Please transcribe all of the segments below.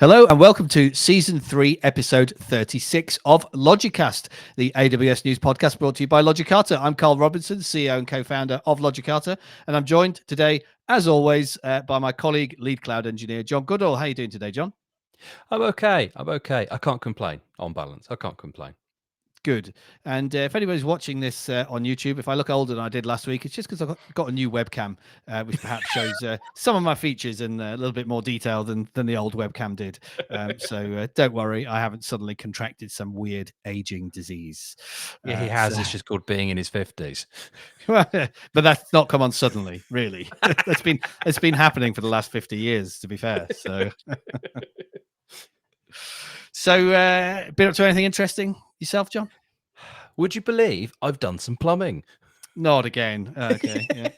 Hello and welcome to Season 3, Episode 36 of Logicast, the AWS News podcast brought to you by Logicata. I'm Carl Robinson, CEO and co-founder of Logicata, and I'm joined today, as always, by my colleague, lead cloud engineer, John Goodall. How are you doing today, John? I'm okay. I can't complain. On balance, I can't complain. Good. And if anybody's watching this on YouTube, if I look older than I did last week, it's just because I've got a new webcam, which perhaps shows some of my features in a little bit more detail than the old webcam did. So don't worry, I haven't suddenly contracted some weird aging disease. Yeah, he has. It's just called being in his 50s. But that's not come on suddenly, really. It's been happening for the last 50 years, to be fair. So been up to anything interesting yourself, John? Would you believe I've done some plumbing? Not again. Okay.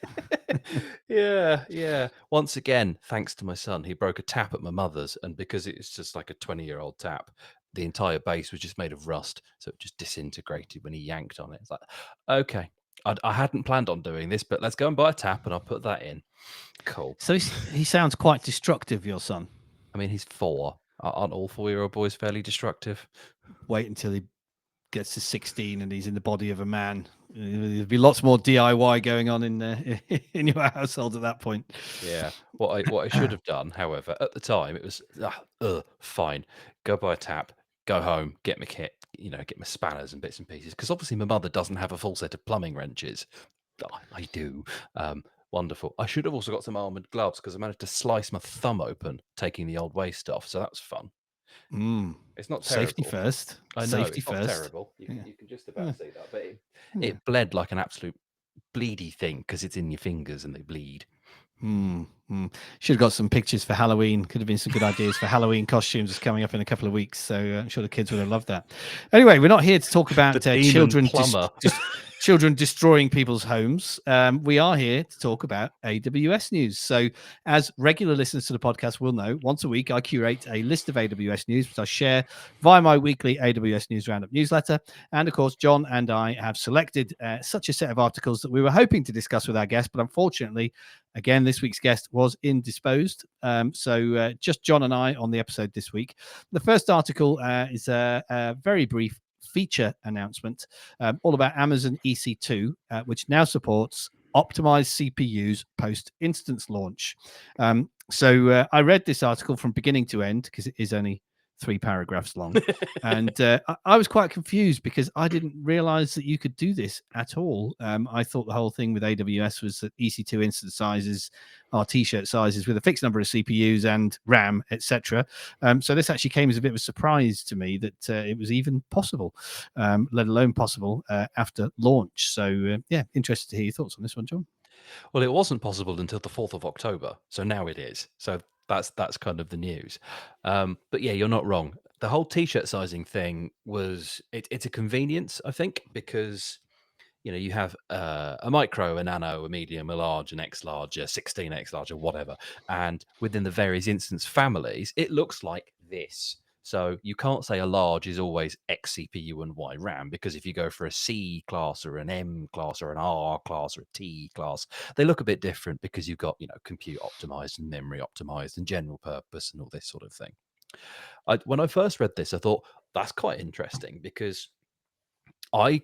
Yeah. Once again, thanks to my son, he broke a tap at my mother's, and because it's just like a 20-year-old tap, the entire base was just made of rust, so it just disintegrated when he yanked on it. It's like, okay, I hadn't planned on doing this, but let's go and buy a tap, and I'll put that in. Cool. So he sounds quite destructive, your son. I mean, he's 4. Aren't all 4-year-old boys fairly destructive? Wait until he gets to 16 and he's in the body of a man. There'll be lots more DIY going on in your household at that point. Yeah. What I should have done, however, at the time, it was fine. Go buy a tap, go home, get my kit, get my spanners and bits and pieces. Because obviously my mother doesn't have a full set of plumbing wrenches. I do. Wonderful. I should have also got some armored gloves because I managed to slice my thumb open taking the old waste off. So that was fun. It's not terrible. Safety first. I know Safety it's not first. terrible. You can just about see that, but it bled like an absolute bleedy thing because it's in your fingers and they bleed. Should have got some pictures for Halloween. Could have been some good ideas for Halloween costumes coming up in a couple of weeks. So I'm sure the kids would have loved that. Anyway, we're not here to talk about children destroying people's homes. We are here to talk about AWS news. So as regular listeners to the podcast will know, once a week I curate a list of AWS news, which I share via my weekly AWS News Roundup newsletter. And of course, John and I have selected such a set of articles that we were hoping to discuss with our guest, but unfortunately, again, this week's guest was indisposed. So just John and I on the episode this week. The first article is a very brief feature announcement all about Amazon EC2, which now supports optimized CPUs post instance launch. So I read this article from beginning to end because it is only 3 paragraphs long. And I was quite confused because I didn't realize that you could do this at all. I thought the whole thing with AWS was that EC2 instance sizes are t-shirt sizes with a fixed number of CPUs and RAM, etc. So this actually came as a bit of a surprise to me that it was even possible, let alone possible after launch. So yeah, interested to hear your thoughts on this one, John. Well, it wasn't possible until the 4th of October, so now it is. So that's kind of the news. But yeah, you're not wrong. The whole t-shirt sizing thing it's a convenience, I think, because you have a micro, a nano, a medium, a large, an X large, a 16X large, or whatever, and within the various instance families, it looks like this. So you can't say a large is always X CPU and Y RAM, because if you go for a C class or an M class or an R class or a T class, they look a bit different because you've got, compute optimized and memory optimized and general purpose and all this sort of thing. When I first read this, I thought that's quite interesting because I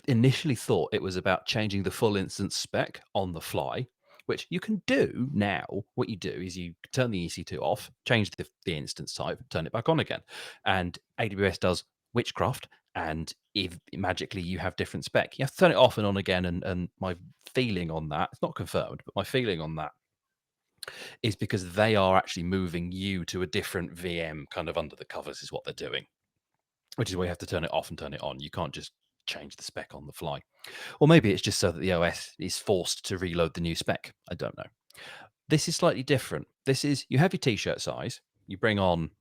initially thought it was about changing the full instance spec on the fly, which you can do now. What you do is you turn the EC2 off, change the instance type, turn it back on again. And AWS does witchcraft. And if magically you have different spec, you have to turn it off and on again. And my feeling on that, it's not confirmed, but my feeling on that is because they are actually moving you to a different VM kind of under the covers is what they're doing, which is where you have to turn it off and turn it on. You can't just change the spec on the fly. Or maybe it's just so that the OS is forced to reload the new spec. I don't know. This is slightly different. This is, you have your t-shirt size, you bring on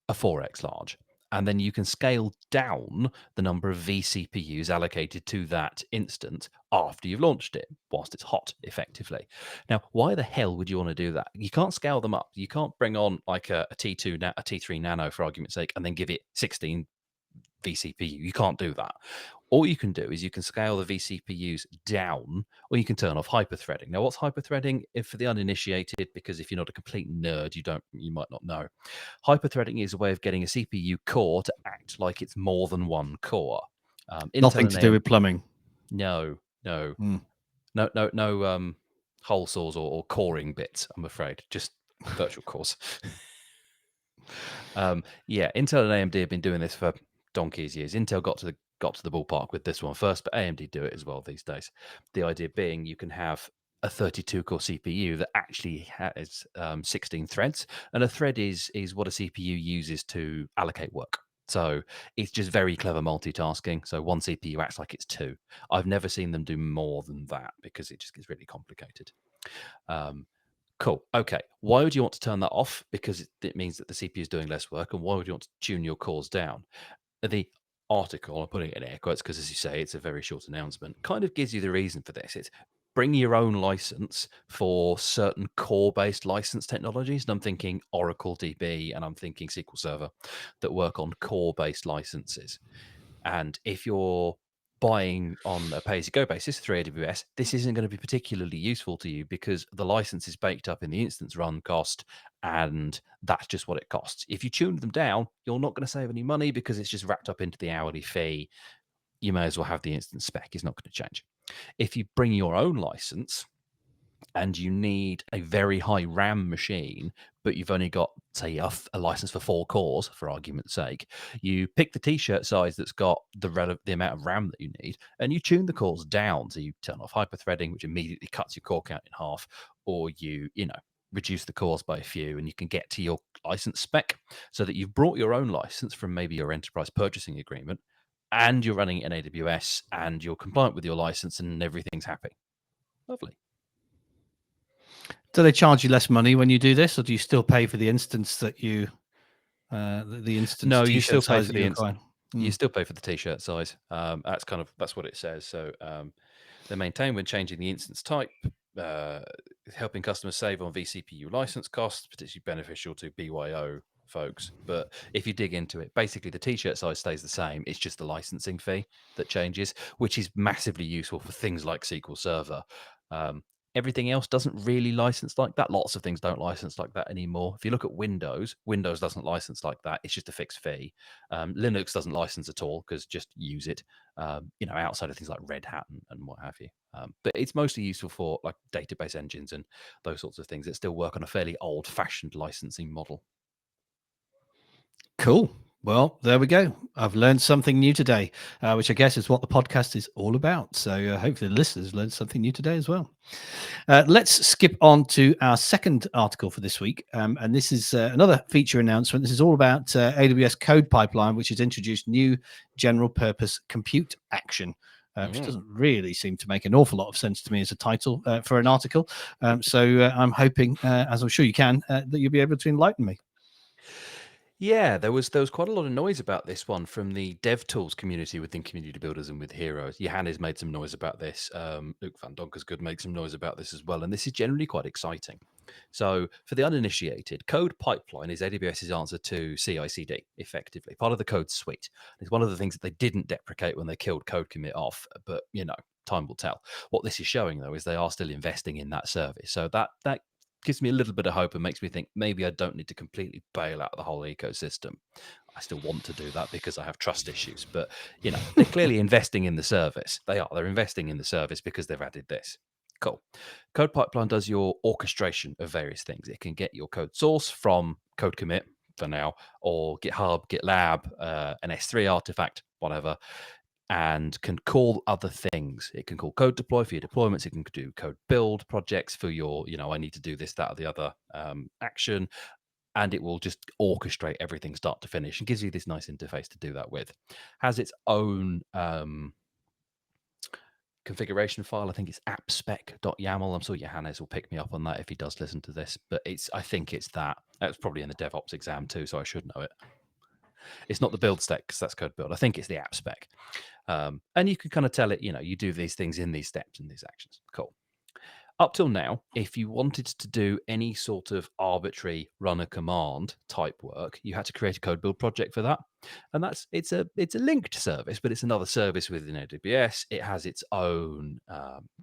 a 4X large, and then you can scale down the number of vCPUs allocated to that instance after you've launched it, whilst it's hot, effectively. Now, why the hell would you want to do that? You can't scale them up. You can't bring on like a T3 Nano, for argument's sake, and then give it 16 vCPU. You can't do that. All you can do is you can scale the vCPUs down, or you can turn off hyperthreading. Now, what's hyperthreading? If for the uninitiated, because if you're not a complete nerd, you might not know. Hyperthreading is a way of getting a CPU core to act like it's more than one core. Intel Nothing and to do AM, with plumbing. no, Mm. no hole saws or coring bits. I'm afraid, just virtual cores. Yeah, Intel and AMD have been doing this for donkey's years. Intel got to the ballpark with this one first, but AMD do it as well these days. The idea being you can have a 32 core CPU that actually has 16 threads, and a thread is what a CPU uses to allocate work. So it's just very clever multitasking. So one CPU acts like it's two. I've never seen them do more than that because it just gets really complicated. Cool. Okay. Why would you want to turn that off? Because it means that the CPU is doing less work. And why would you want to tune your cores down? The article, I'm putting it in air quotes because, as you say, it's a very short announcement, kind of gives you the reason for this. It's bring your own license for certain core-based license technologies. And I'm thinking Oracle DB and I'm thinking SQL Server that work on core-based licenses. And if you're buying on a pay-as-you-go basis through AWS, this isn't going to be particularly useful to you because the license is baked up in the instance run cost, and that's just what it costs. If you tune them down, you're not going to save any money because it's just wrapped up into the hourly fee. You may as well have the instance spec. It's not going to change. If you bring your own license, and you need a very high RAM machine, but you've only got, say, a license for 4 cores, for argument's sake, you pick the T-shirt size that's got the amount of RAM that you need, and you tune the cores down. So you turn off hyperthreading, which immediately cuts your core count in half, or you reduce the cores by a few, and you can get to your license spec so that you've brought your own license from maybe your enterprise purchasing agreement, and you're running it in AWS, and you're compliant with your license, and everything's happy. Lovely. Do they charge you less money when you do this, or do you still pay for the instance that you, the instance No, you T-shirt still pay size for that you the require? you still pay for the T-shirt size. That's what it says. So they maintain when changing the instance type, uh, helping customers save on vCPU license costs, particularly beneficial to BYO folks. But if you dig into it, basically the T-shirt size stays the same. It's just the licensing fee that changes, which is massively useful for things like SQL Server. Um, Everything else doesn't really license like that. Lots of things don't license like that anymore. If you look at Windows, Windows doesn't license like that. It's just a fixed fee. Linux doesn't license at all because just use it, outside of things like Red Hat and what have you. But it's mostly useful for like database engines and those sorts of things that still work on a fairly old-fashioned licensing model. Cool. Well, there we go. I've learned something new today, which I guess is what the podcast is all about. So hopefully the listeners learned something new today as well. Let's skip on to our second article for this week. And this is another feature announcement. This is all about AWS CodePipeline, which has introduced new general purpose compute action. Which doesn't really seem to make an awful lot of sense to me as a title for an article. So I'm hoping, as I'm sure you can, that you'll be able to enlighten me. Yeah, there was quite a lot of noise about this one from the dev tools community within Community Builders and with Heroes. Johannes made some noise about this. Luke van Donkersgoed made some noise about this as well, and this is generally quite exciting. So, for the uninitiated, CodePipeline is AWS's answer to CI/CD, effectively part of the code suite. It's one of the things that they didn't deprecate when they killed code commit off, but time will tell. What this is showing, though, is they are still investing in that service. So that gives me a little bit of hope and makes me think maybe I don't need to completely bail out the whole ecosystem. I still want to do that because I have trust issues, but they're clearly investing in the service. They're investing in the service because they've added this. Cool. CodePipeline does your orchestration of various things. It can get your code source from code commit for now, or GitHub, GitLab, an S3 artifact, whatever, and can call other things. It can call code deploy for your deployments. It can do code build projects for your, I need to do this, that, or the other action. And it will just orchestrate everything start to finish and gives you this nice interface to do that with. Has its own configuration file. I think it's appspec.yaml. I'm sure Johannes will pick me up on that if he does listen to this. But I think it's that. That's probably in the DevOps exam too, so I should know it. It's not the build spec because that's code build. I think it's the app spec. And you can kind of tell it, you do these things in these steps and these actions. Cool. Up till now, if you wanted to do any sort of arbitrary run a command type work, you had to create a code build project for that. And it's a linked service, but it's another service within AWS. It has its own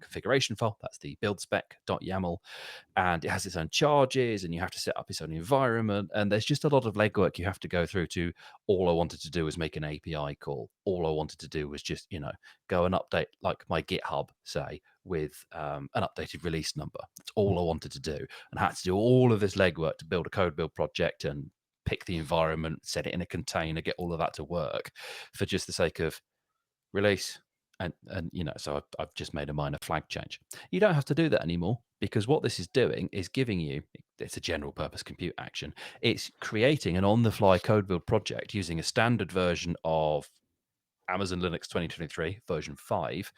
configuration file. That's the build spec.yaml, and it has its own charges, and you have to set up its own environment. And there's just a lot of legwork you have to go through to. All I wanted to do was make an API call. All I wanted to do was just, go and update like my GitHub, say, with an updated release number. That's all I wanted to do. And I had to do all of this legwork to build a code build project and pick the environment, set it in a container, get all of that to work for just the sake of release. And so I've just made a minor flag change. You don't have to do that anymore, because what this is doing is giving you, it's a general purpose compute action. It's creating an on-the-fly code build project using a standard version of Amazon Linux 2023 version 5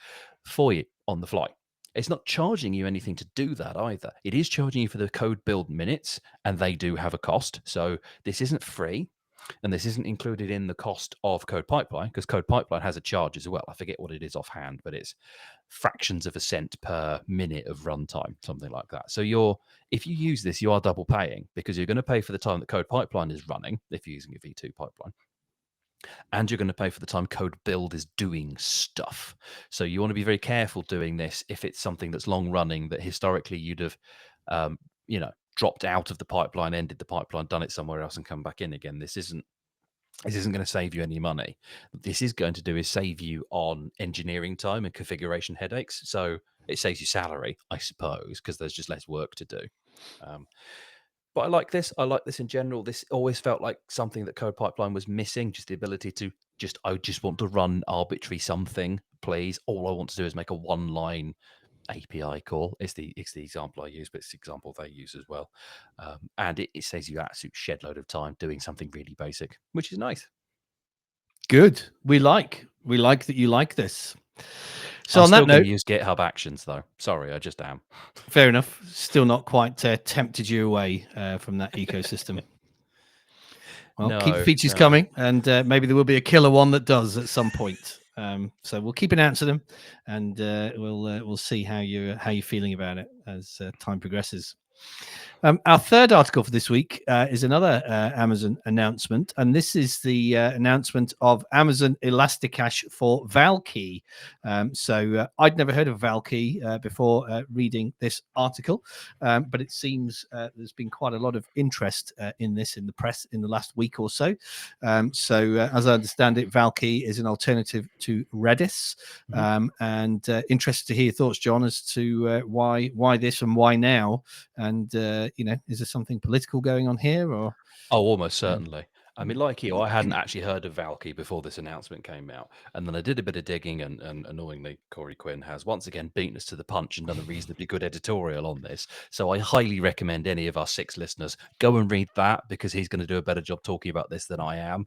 for you on the fly. It's not charging you anything to do that either. It is charging you for the code build minutes, and they do have a cost. So this isn't free, and this isn't included in the cost of CodePipeline, because CodePipeline has a charge as well. I forget what it is offhand, but it's fractions of a cent per minute of runtime, something like that. So if you use this, you are double paying, because you're going to pay for the time that CodePipeline is running if you're using a V2 pipeline, and you're going to pay for the time code build is doing stuff. So you want to be very careful doing this if it's something that's long running, that historically you'd have, dropped out of the pipeline, ended the pipeline, done it somewhere else, and come back in again. This isn't going to save you any money. What this is going to do is save you on engineering time and configuration headaches. So it saves you salary, I suppose, because there's just less work to do. But I like this. I like this in general. This always felt like something that CodePipeline was missing, just the ability to I just want to run arbitrary something, please. All I want to do is make a one-line API call. It's the example I use, but it's the example they use as well. And it saves you an absolute shed load of time doing something really basic, which is nice. Good. We like that you like this. So I'm on that still going note, to use GitHub Actions, though. Sorry, I just am. fair enough. Still not quite tempted you away from that ecosystem. Well, keep features coming, and maybe there will be a killer one that does at some point. So we'll keep an eye out to them, and we'll see how you're feeling about it as time progresses. Our third article for this week is another Amazon announcement, and this is the announcement of Amazon ElastiCache for Valkey. So I'd never heard of Valkey before reading this article, but it seems there's been quite a lot of interest in this in the press in the last week or so. So as I understand it, Valkey is an alternative to Redis, and interested to hear your thoughts, John, as to why this and why now, and is there something political going on here, or? Oh, almost certainly. I mean, like you, I hadn't actually heard of Valkey before this announcement came out. And then I did a bit of digging, and annoyingly, Corey Quinn has once again beaten us to the punch and done a reasonably good editorial on this. So I highly recommend any of our 6 listeners go and read that, because he's going to do a better job talking about this than I am.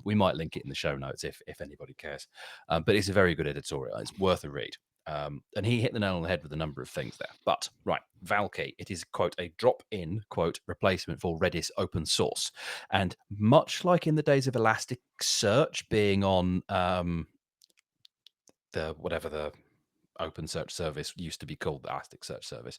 We might link it in the show notes if anybody cares. But it's a very good editorial. It's worth a read. And he hit the nail on the head with a number of things there. But right, Valkey, it is, quote, a drop-in, quote, replacement for Redis open source. And much like in the days of Elasticsearch being on the open search service used to be called, the Elasticsearch service,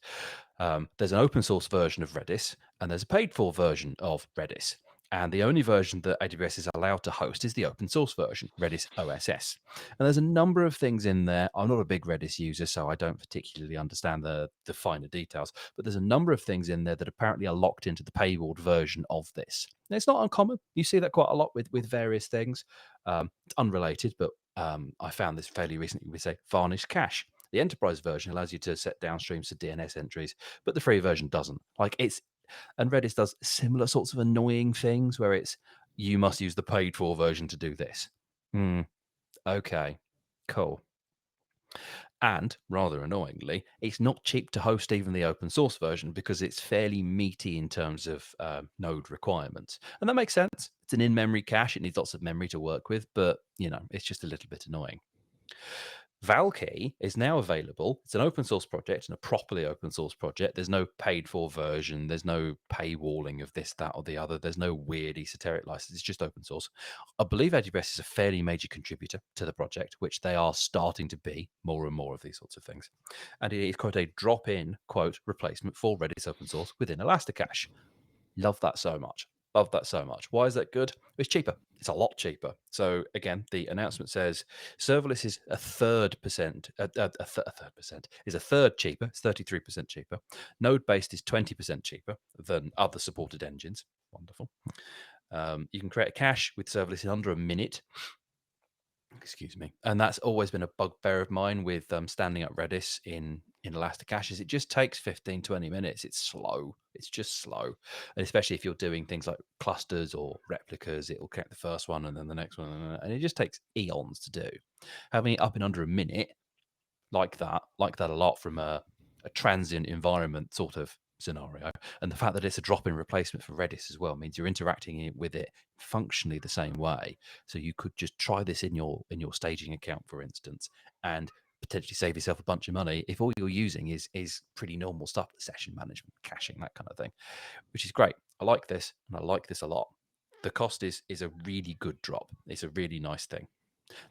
there's an open source version of Redis, and there's a paid for version of Redis. And the only version that AWS is allowed to host is the open source version, Redis OSS. And there's a number of things in there. I'm not a big Redis user, so I don't particularly understand the finer details, but there's a number of things in there that apparently are locked into the paywalled version of this. Now, it's not uncommon. You see that quite a lot with various things. It's unrelated, but I found this fairly recently with, say, varnished cache. The enterprise version allows you to set downstreams to DNS entries, but the free version doesn't. And Redis does similar sorts of annoying things where you must use the paid for version to do this. Okay, cool. And rather annoyingly, it's not cheap to host even the open source version, because it's fairly meaty in terms of node requirements. And that makes sense. It's an in-memory cache. It needs lots of memory to work with, but it's just a little bit annoying. Valkey is now available. It's an open source project and a properly open source project. There's no paid for version. There's no paywalling of this, that, or the other. There's no weird esoteric license. It's just open source. I believe AWS is a fairly major contributor to the project, which they are starting to be more and more of these sorts of things. And it is quite a drop in, quote, replacement for Redis open source within ElastiCache. Love that so much. Love that so much. Why is that good? It's cheaper. It's a lot cheaper. So again, the announcement says serverless is a third percent is a third cheaper. It's 33% cheaper. Node based is 20% cheaper than other supported engines. Wonderful. You can create a cache with serverless in under a minute. Excuse me. And that's always been a bugbear of mine with standing up Redis in ElastiCache is it just takes 15, 20 minutes. It's slow. It's just slow. And especially if you're doing things like clusters or replicas, it'll connect the first one and then the next one. And it just takes eons to do. Having it up in under a minute like that a lot from a transient environment sort of scenario. And the fact that it's a drop-in replacement for Redis as well means you're interacting with it functionally the same way. So you could just try this in your staging account, for instance, and potentially save yourself a bunch of money if all you're using is pretty normal stuff, session management, caching, that kind of thing, which is great. I like this, and I like this a lot. The cost is a really good drop. It's a really nice thing.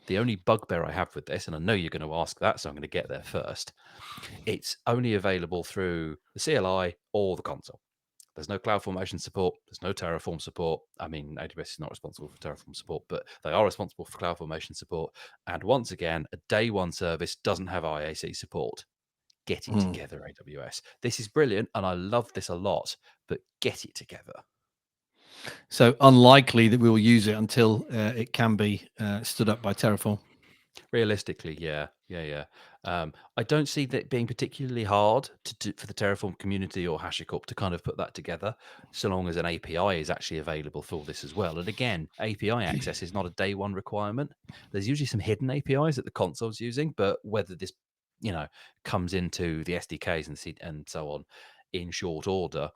The only bugbear I have with this, and I know you're going to ask that, so I'm going to get there first. It's only available through the CLI or the console. There's no CloudFormation support. There's no Terraform support. I mean, AWS is not responsible for Terraform support, but they are responsible for CloudFormation support. And once again, a day one service doesn't have IAC support. Get it together, AWS. This is brilliant, and I love this a lot, but get it together. So unlikely that we will use it until it can be stood up by Terraform. Realistically, yeah. I don't see that being particularly hard to do for the Terraform community or HashiCorp to kind of put that together, so long as an API is actually available for this as well. And again, API access is not a day one requirement. There's usually some hidden APIs that the console's using, but whether this, comes into the SDKs and so on in short order,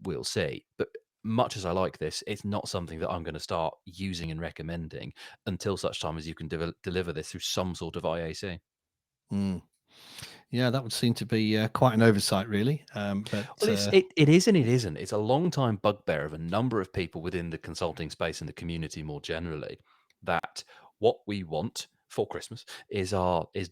we'll see. But much as I like this, it's not something that I'm going to start using and recommending until such time as you can deliver this through some sort of IAC. Yeah, that would seem to be quite an oversight, really. But Well, it is and it isn't. It's a long time bugbear of a number of people within the consulting space and the community more generally that what we want for Christmas is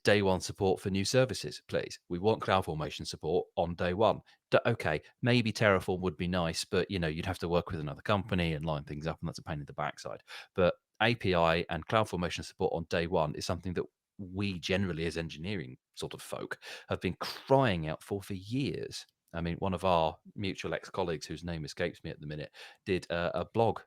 day one support for new services, please. We want CloudFormation support on day one. Okay, maybe Terraform would be nice, but you'd have to work with another company and line things up, and that's a pain in the backside. But API and CloudFormation support on day one is something that we generally, as engineering sort of folk, have been crying out for years. I mean, one of our mutual ex-colleagues, whose name escapes me at the minute, did a blog,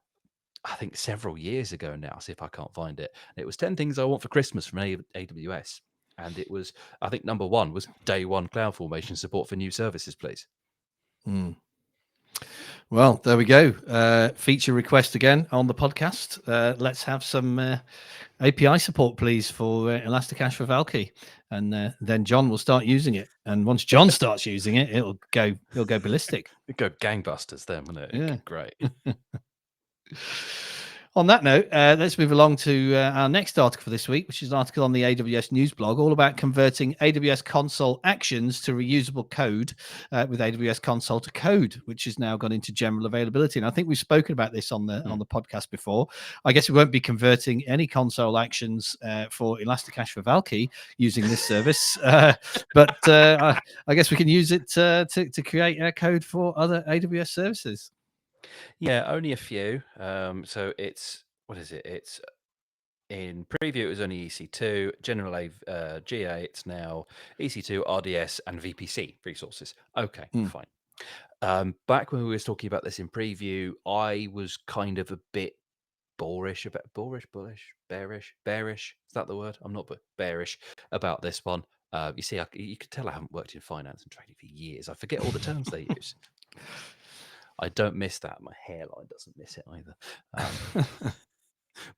I think several years ago now. See if I can't find it. It was 10 things I want for Christmas from AWS. And it was, I think number one was day one CloudFormation support for new services, please. Well, there we go. Feature request again on the podcast. Let's have some API support, please, for ElastiCache for Valkey, and then John will start using it. And once John starts using it, it'll go ballistic. It'd go gangbusters then, wouldn't it? Yeah, great. On that note, let's move along to our next article for this week, which is an article on the AWS News blog, all about converting AWS console actions to reusable code with AWS Console-to-Code, which has now gone into general availability. And I think we've spoken about this on the podcast before. I guess we won't be converting any console actions for ElastiCache for Valkey using this service, but I guess we can use it to create code for other AWS services. Yeah, only a few. So it's what is it? It's in preview. It was only EC2, general GA. It's now EC2, RDS, and VPC resources. Okay, fine. Back when we were talking about this in preview, I was kind of a bit bearish. Is that the word? I'm not bearish about this one. You see, you could tell I haven't worked in finance and trading for years. I forget all the terms they use. I don't miss that. My hairline doesn't miss it either.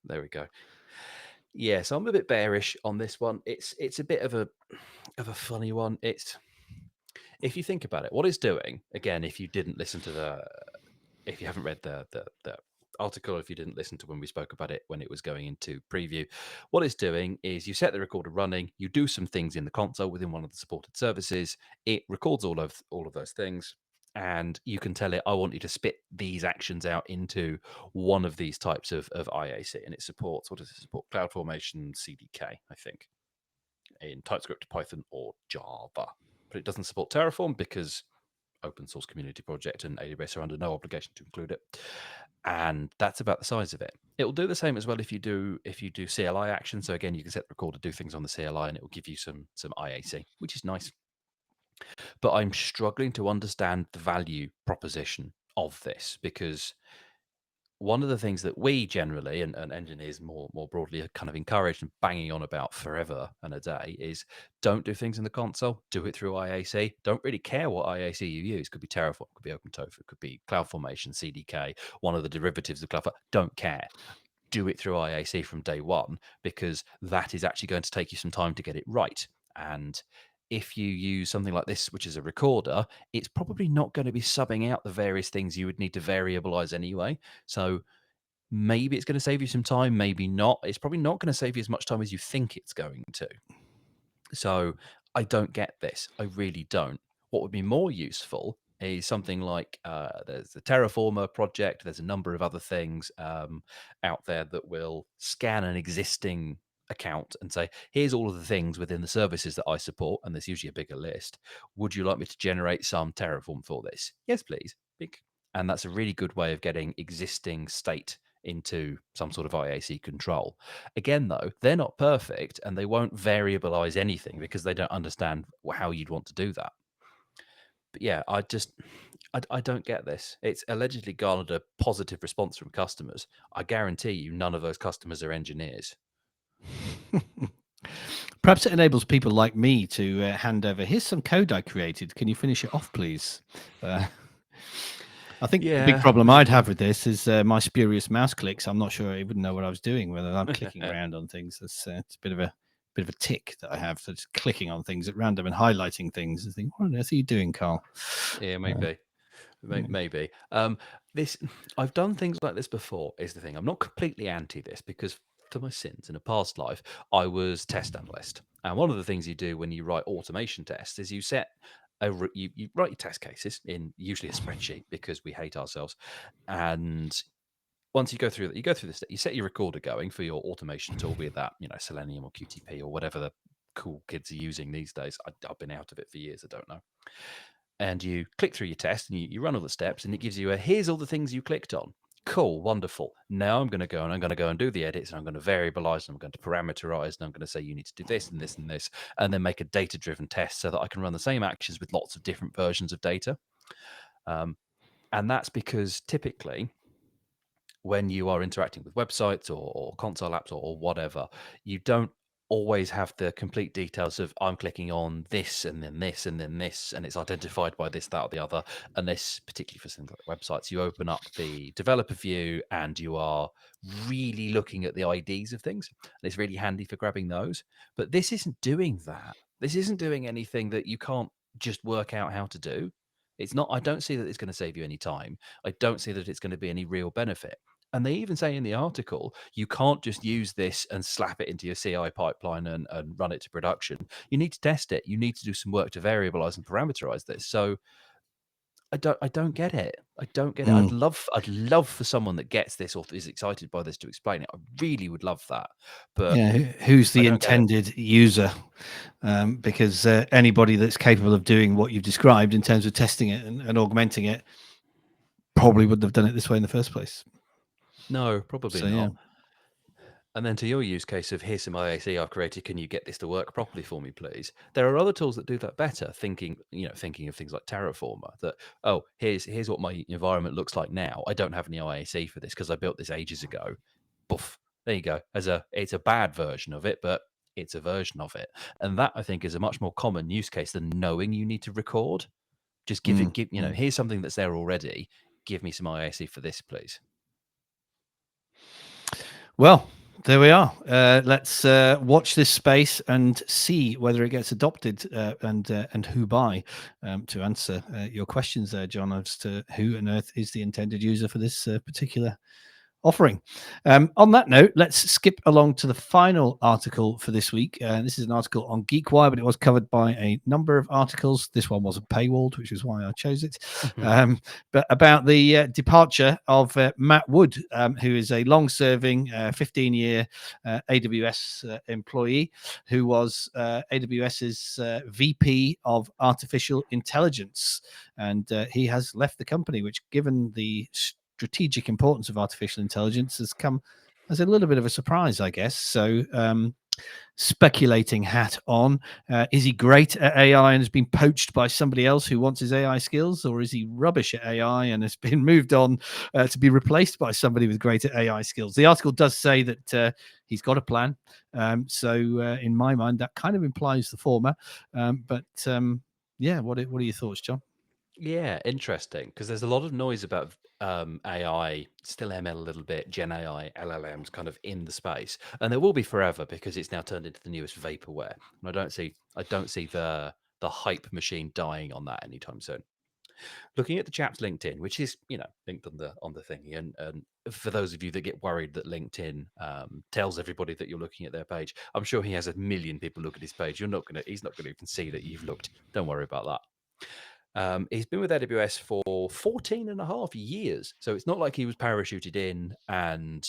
There we go. Yeah, so I'm a bit bearish on this one. It's a bit of a funny one. It's, if you think about it, what it's doing, again, if you didn't listen to if you haven't read the article, if you didn't listen to when we spoke about it when it was going into preview, what it's doing is you set the recorder running, you do some things in the console within one of the supported services, it records all of those things, and you can tell it, I want you to spit these actions out into one of these types of IAC, and it supports, what does it support? CloudFormation CDK, I think, in TypeScript, Python, or Java. But it doesn't support Terraform because open source community project and AWS are under no obligation to include it. And that's about the size of it. It will do the same as well if you do CLI action. So again, you can set the recorder, do things on the CLI, and it will give you some IAC, which is nice. But I'm struggling to understand the value proposition of this, because one of the things that we generally and engineers more broadly are kind of encouraged and banging on about forever and a day is don't do things in the console, do it through IAC. Don't really care what IAC you use. Could be Terraform, could be OpenTofu, could be CloudFormation, CDK, one of the derivatives of CloudFormation. Don't care. Do it through IAC from day one, because that is actually going to take you some time to get it right. And if you use something like this, which is a recorder, it's probably not going to be subbing out the various things you would need to variabilize anyway. So maybe it's going to save you some time, maybe not. It's probably not going to save you as much time as you think it's going to. So I don't get this. I really don't. What would be more useful is something like there's the Terraformer project. There's a number of other things out there that will scan an existing account and say, here's all of the things within the services that I support. And there's usually a bigger list. Would you like me to generate some Terraform for this? Yes, please. And that's a really good way of getting existing state into some sort of IAC control. Again, though, they're not perfect and they won't variabilize anything because they don't understand how you'd want to do that. But yeah, I don't get this. It's allegedly garnered a positive response from customers. I guarantee you none of those customers are engineers. Perhaps it enables people like me to hand over, here's some code I created. Can you finish it off, please? I think the big problem I'd have with this is my spurious mouse clicks. I'm not sure I wouldn't know what I was doing, whether I'm clicking around on things. It's a bit of a tick that I have. So just clicking on things at random and highlighting things. I think, what on earth are you doing, Carl? Yeah, maybe. Maybe. I've done things like this before, is the thing. I'm not completely anti this because for my sins in a past life, I was test analyst. And one of the things you do when you write automation tests is you set you write your test cases in usually a spreadsheet because we hate ourselves. And once you go through that, you set your recorder going for your automation tool, be it that, Selenium or QTP or whatever the cool kids are using these days. I've been out of it for years. I don't know. And you click through your test and you run all the steps and it gives you here's all the things you clicked on. Cool, wonderful. Now I'm going to go and do the edits and I'm going to variabilize and I'm going to parameterize and I'm going to say you need to do this and this and this, and then make a data-driven test so that I can run the same actions with lots of different versions of data. And that's because typically when you are interacting with websites or console apps or whatever, you don't always have the complete details of I'm clicking on this and then this and then this, and it's identified by this, that, or the other. Unless, particularly for things like websites, you open up the developer view and you are really looking at the IDs of things, and it's really handy for grabbing those. But this isn't doing that. This isn't doing anything that you can't just work out how to do. It's not. I don't see that it's going to save you any time. I don't see that it's going to be any real benefit. And they even say in the article, you can't just use this and slap it into your CI pipeline and run it to production. You need to test it. You need to do some work to variabilize and parameterize this. So I don't get it. I don't get it. I'd love for someone that gets this or is excited by this to explain it. I really would love that. But yeah, who's the intended user? Because anybody that's capable of doing what you've described in terms of testing it and augmenting it probably wouldn't have done it this way in the first place. No, probably not. Yeah. And then to your use case of here's some IAC I've created, can you get this to work properly for me, please? There are other tools that do that better, thinking of things like Terraformer, that, here's what my environment looks like now. I don't have any IAC for this because I built this ages ago. Boof. There you go. It's a bad version of it, but it's a version of it. And that, I think, is a much more common use case than knowing you need to record. Just here's something that's there already. Give me some IAC for this, please. Well, there we are. Let's watch this space and see whether it gets adopted and who by. To answer your questions there, John, as to who on earth is the intended user for this particular offering. On that note, let's skip along to the final article for this week. This is an article on GeekWire, but it was covered by a number of articles. This one wasn't paywalled, which is why I chose it. But about the departure of Matt Wood, who is a long-serving 15-year AWS employee, who was AWS's VP of Artificial Intelligence. And he has left the company, which, given the strategic importance of artificial intelligence, has come as a little bit of a surprise, I guess. So speculating hat on, is he great at AI and has been poached by somebody else who wants his AI skills, or is he rubbish at AI and has been moved on to be replaced by somebody with greater AI skills? The article does say that he's got a plan. So in my mind, that kind of implies the former. But yeah, what are your thoughts, John? Yeah, interesting, because there's a lot of noise about AI, still ML a little bit, Gen AI, LLMs kind of in the space, and there will be forever because it's now turned into the newest vaporware. And I don't see the hype machine dying on that anytime soon. Looking at the chap's LinkedIn, which is linked on the thingy, and for those of you that get worried that LinkedIn tells everybody that you're looking at their page, I'm sure he has a million people look at his page. He's not gonna even see that you've looked. Don't worry about that. He's been with AWS for 14 and a half years. So it's not like he was parachuted in and,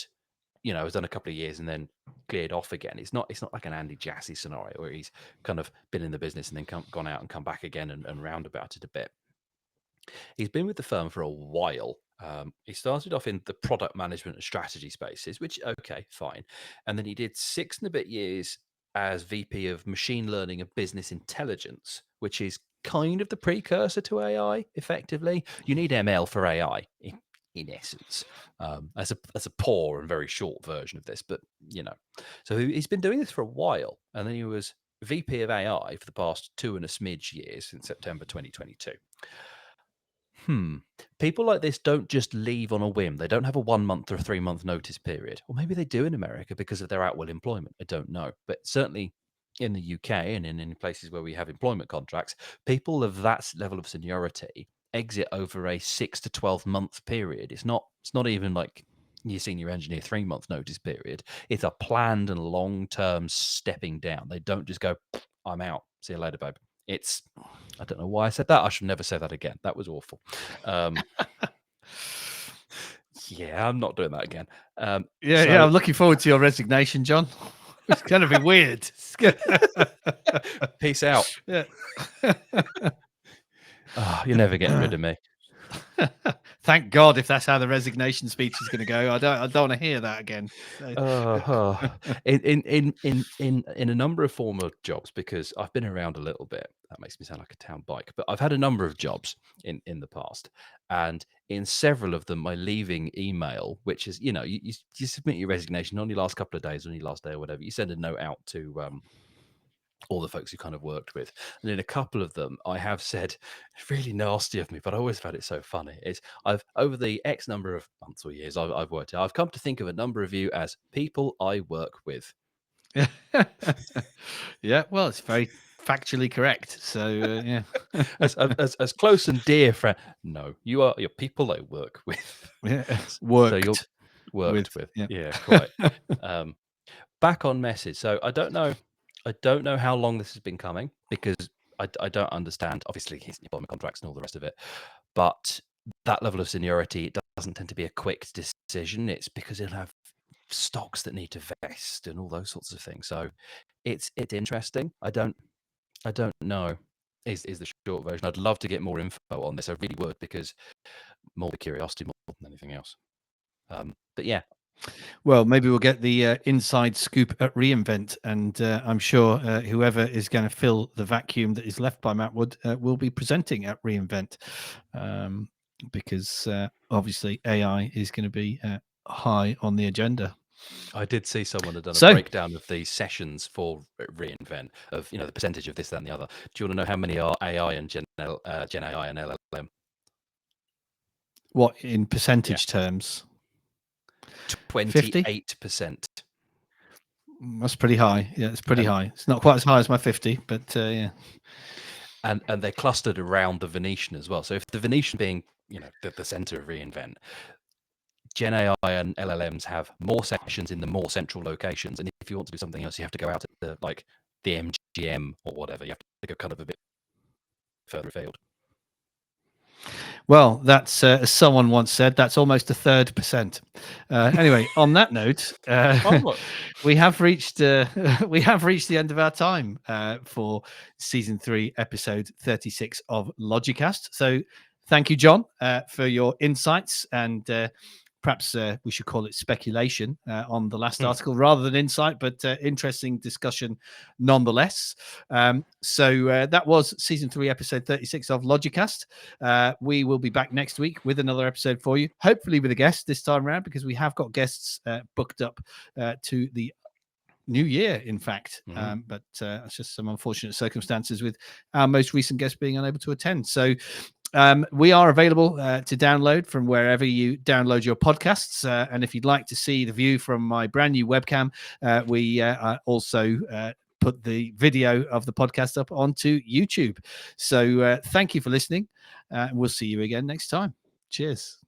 has done a couple of years and then cleared off again. It's not like an Andy Jassy scenario where he's kind of been in the business and then gone out and come back again and roundabout it a bit. He's been with the firm for a while. He started off in the product management and strategy spaces, which, okay, fine. And then he did 6 and a bit years as VP of machine learning and business intelligence, which is kind of the precursor to AI, effectively. You need ML for AI, in essence, as a poor and very short version of this. But, so he's been doing this for a while. And then he was VP of AI for the past 2 and a smidge years since September 2022. People like this don't just leave on a whim. They don't have a 1 month or a 3 month notice period. Or maybe they do in America because of their at-will employment. I don't know. But certainly in the UK and in places where we have employment contracts, people of that level of seniority exit over a 6 to 12 month period. It's not even like your senior engineer 3 month notice period. It's a planned and long-term stepping down. They don't just go, I'm out. See you later, babe. I don't know why I said that. I should never say that again. That was awful. Yeah, I'm not doing that again. Yeah, I'm looking forward to your resignation, John. It's going to be weird. Peace out. Yeah. You're never getting rid of me. Thank God, if that's how the resignation speech is going to go. I don't want to hear that again. So. In a number of former jobs, because I've been around a little bit. That makes me sound like a town bike, but I've had a number of jobs in the past, and in several of them, my leaving email, which is you submit your resignation on your last couple of days, on your last day or whatever, you send a note out to all the folks you kind of worked with. And in a couple of them, I have said, it's really nasty of me, but I always found it so funny. I've, over the X number of months or years I've worked here, I've come to think of a number of you as people I work with. Yeah, well, it's very factually correct. So yeah, as close and dear friend. No, you're people I work with. yeah, So you're worked with. Yeah, quite. Back on message. So I don't know how long this has been coming, because I don't understand, obviously, his employment contracts and all the rest of it. But that level of seniority, it doesn't tend to be a quick decision. It's because he'll have stocks that need to vest and all those sorts of things. So it's interesting. I don't know is the short version. I'd love to get more info on this. I really would, because more the curiosity more than anything else. But yeah. Well, maybe we'll get the inside scoop at reInvent, and I'm sure whoever is going to fill the vacuum that is left by Matt Wood will be presenting at reInvent, because obviously AI is going to be high on the agenda. I did see someone had done a breakdown of the sessions for reInvent, of the percentage of this, that, and the other. Do you want to know how many are AI and Gen AI and LLM? What, in percentage terms? 28%. That's pretty high. Yeah, it's pretty high. It's not quite as high as my 50, but yeah. And they're clustered around the Venetian as well. So if the Venetian being the center of reInvent, Gen AI and LLMs have more sessions in the more central locations, and if you want to do something else, you have to go out to like the MGM or whatever. You have to go kind of a bit further afield. Well, that's as someone once said, that's almost 1/3%. Anyway, on that note, we have reached the end of our time for season 3, episode 36 of Logicast. So, thank you, John, for your insights and. Perhaps we should call it speculation on the last article rather than insight, but interesting discussion nonetheless. So that was season 3, episode 36 of Logicast. We will be back next week with another episode for you, hopefully with a guest this time around, because we have got guests booked up to the new year, in fact. But it's just some unfortunate circumstances with our most recent guest being unable to attend. So we are available to download from wherever you download your podcasts. And if you'd like to see the view from my brand new webcam, we also put the video of the podcast up onto YouTube. So thank you for listening. We'll see you again next time. Cheers.